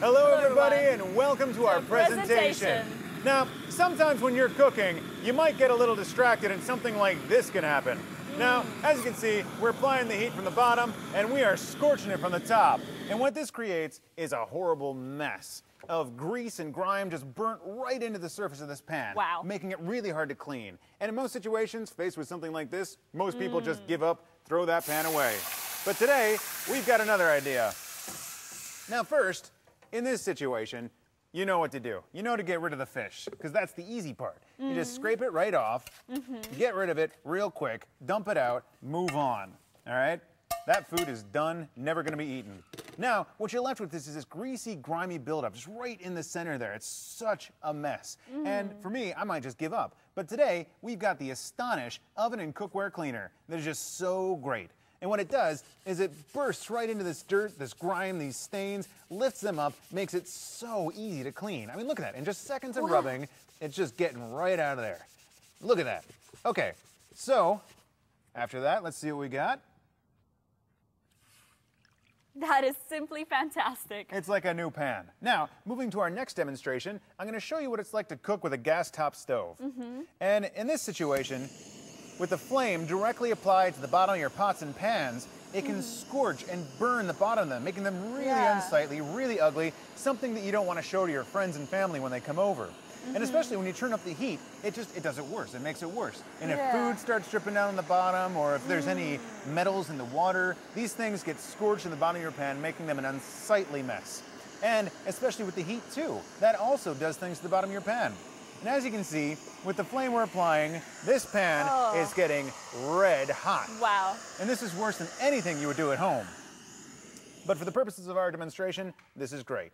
Hello everybody and welcome to our presentation. Now, sometimes when you're cooking, you might get a little distracted and something like this can happen. Now, as you can see, we're applying the heat from the bottom and we are scorching it from the top. And what this creates is a horrible mess of grease and grime just burnt right into the surface of this pan, making it really hard to clean. And in most situations, faced with something like this, most people just give up, throw that pan away. But today, we've got another idea. Now first, in this situation, you know what to do. You know to get rid of the fish, because that's the easy part. You just scrape it right off, get rid of it real quick, dump it out, move on, all right? That food is done, never gonna be eaten. Now, what you're left with is this greasy, grimy buildup just right in the center there. It's such a mess. And for me, I might just give up. But today, we've got the Astonish Oven and Cookware Cleaner that is just so great. And what it does is it bursts right into this dirt, this grime, these stains, lifts them up, makes it so easy to clean. I mean, look at that. In just seconds of rubbing, it's just getting right out of there. Look at that. Okay, so after that, let's see what we got. That is simply fantastic. It's like a new pan. Now, moving to our next demonstration, I'm going to show you what it's like to cook with a gas top stove. And in this situation, with the flame directly applied to the bottom of your pots and pans, it can scorch and burn the bottom of them, making them really unsightly, really ugly, something that you don't want to show to your friends and family when they come over. And especially when you turn up the heat, it does it worse. It makes it worse. And if food starts dripping down on the bottom, or if there's any metals in the water, these things get scorched in the bottom of your pan, making them an unsightly mess. And especially with the heat too, that also does things to the bottom of your pan. And as you can see, with the flame we're applying, this pan is getting red hot. Wow. And this is worse than anything you would do at home. But for the purposes of our demonstration, this is great.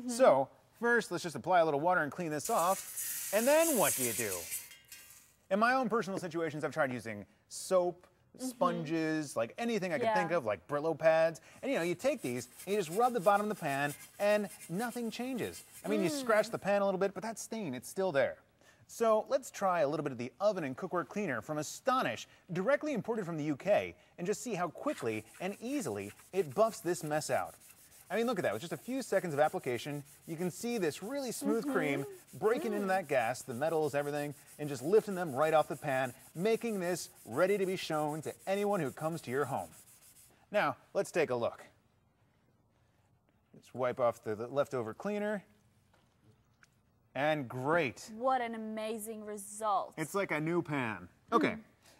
So, first, let's just apply a little water and clean this off. And then what do you do? In my own personal situations, I've tried using soap, sponges, like anything I could think of, like Brillo pads. And you know, you take these, and you just rub the bottom of the pan, and nothing changes. I mean, you scratch the pan a little bit, but that stain, it's still there. So let's try a little bit of the oven and cookware cleaner from Astonish, directly imported from the UK, and just see how quickly and easily it buffs this mess out. I mean, look at that. With just a few seconds of application, you can see this really smooth cream breaking into that gas, the metals, everything, and just lifting them right off the pan, making this ready to be shown to anyone who comes to your home. Now, let's take a look. Let's wipe off the leftover cleaner. And great. What an amazing result. It's like a new pan. Okay,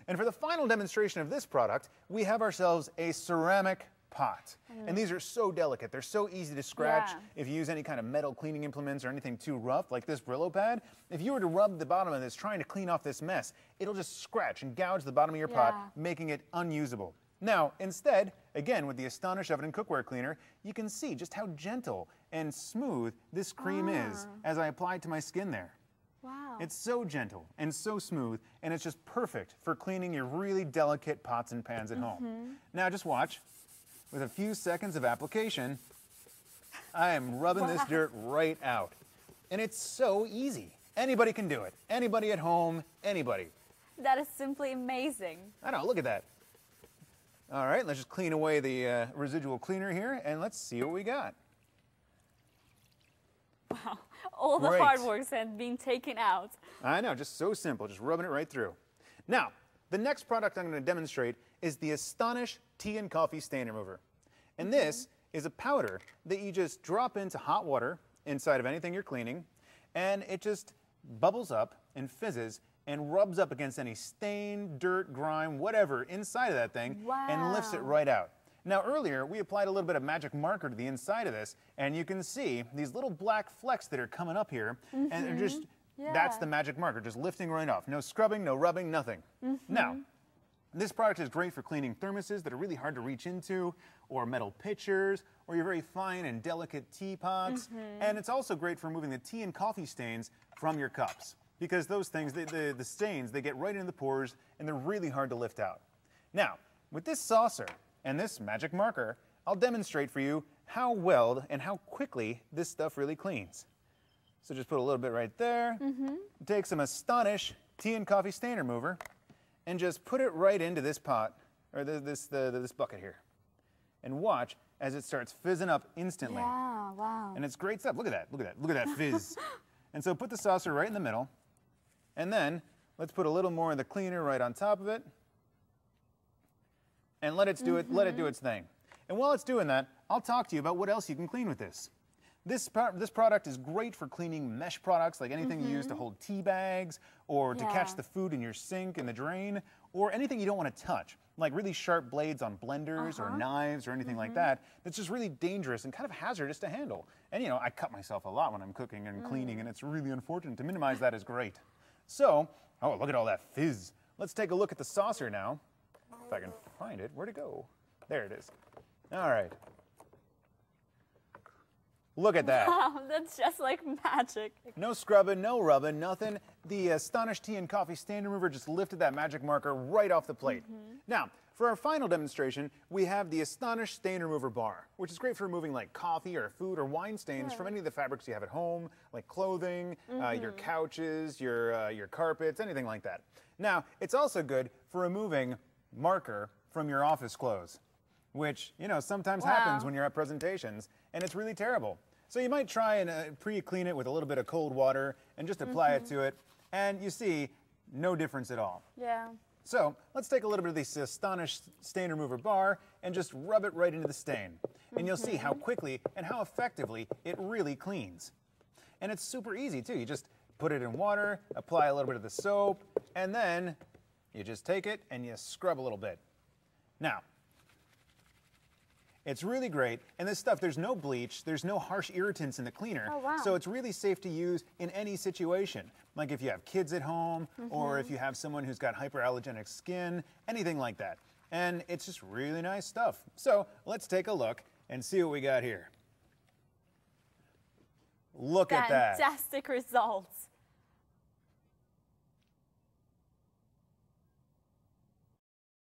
and for the final demonstration of this product, we have ourselves a ceramic pot. And these are so delicate. They're so easy to scratch if you use any kind of metal cleaning implements or anything too rough, like this Brillo pad. If you were to rub the bottom of this trying to clean off this mess, it'll just scratch and gouge the bottom of your pot, making it unusable. Now, instead, again, with the Astonish Oven and Cookware Cleaner, you can see just how gentle and smooth this cream is as I apply it to my skin there. Wow. It's so gentle and so smooth, and it's just perfect for cleaning your really delicate pots and pans at home. Now, just watch. With a few seconds of application, I am rubbing this dirt right out. And it's so easy. Anybody can do it. Anybody at home, anybody. That is simply amazing. I know, look at that. All right, let's just clean away the residual cleaner here, and let's see what we got. Wow, all the hard work has been taken out. I know, just so simple, just rubbing it right through. Now, the next product I'm going to demonstrate is the Astonish Tea and Coffee Stain Remover. And this is a powder that you just drop into hot water inside of anything you're cleaning, and it just bubbles up and fizzes and rubs up against any stain, dirt, grime, whatever inside of that thing, and lifts it right out. Now earlier, we applied a little bit of magic marker to the inside of this, and you can see these little black flecks that are coming up here, and they're just, that's the magic marker, just lifting right off. No scrubbing, no rubbing, nothing. Now, this product is great for cleaning thermoses that are really hard to reach into, or metal pitchers, or your very fine and delicate teapots. And it's also great for removing the tea and coffee stains from your cups, because those things, the stains, they get right into the pores, and they're really hard to lift out. Now, with this saucer and this magic marker, I'll demonstrate for you how well and how quickly this stuff really cleans. So just put a little bit right there. Take some Astonish Tea and Coffee Stain Remover and just put it right into this pot, or this bucket here. and watch as it starts fizzing up instantly. Yeah, wow. And it's great stuff. Look at that, look at that, look at that fizz. And so put the saucer right in the middle, and then let's put a little more of the cleaner right on top of it, and let it do its thing. And while it's doing that, I'll talk to you about what else you can clean with this. This product is great for cleaning mesh products, like anything you use to hold tea bags, or to catch the food in your sink in the drain, or anything you don't want to touch, like really sharp blades on blenders or knives or anything like that, that's just really dangerous and kind of hazardous to handle. And you know, I cut myself a lot when I'm cooking and cleaning, and it's really unfortunate. To minimize that is great. So, oh, look at all that fizz. Let's take a look at the saucer now. If I can find it, where'd it go? There it is. All right. Look at that. Wow, that's just like magic. No scrubbing, no rubbing, nothing. The Astonish Tea and Coffee Stain Remover just lifted that magic marker right off the plate. Now, for our final demonstration, we have the Astonish Stain Remover Bar, which is great for removing like coffee or food or wine stains from any of the fabrics you have at home, like clothing, your couches, your carpets, anything like that. Now, it's also good for removing marker from your office clothes, which, you know, sometimes happens when you're at presentations, and it's really terrible. So you might try and pre-clean it with a little bit of cold water and just apply it to it, and you see no difference at all. Yeah. So let's take a little bit of this Astonish Stain Remover Bar and just rub it right into the stain. And you'll see how quickly and how effectively it really cleans. And it's super easy too. You just put it in water, apply a little bit of the soap, and then you just take it and you scrub a little bit. Now, it's really great, and this stuff, there's no bleach, there's no harsh irritants in the cleaner, so it's really safe to use in any situation, like if you have kids at home, or if you have someone who's got hyperallergenic skin, anything like that. And it's just really nice stuff. So let's take a look and see what we got here. Look at that. Fantastic results.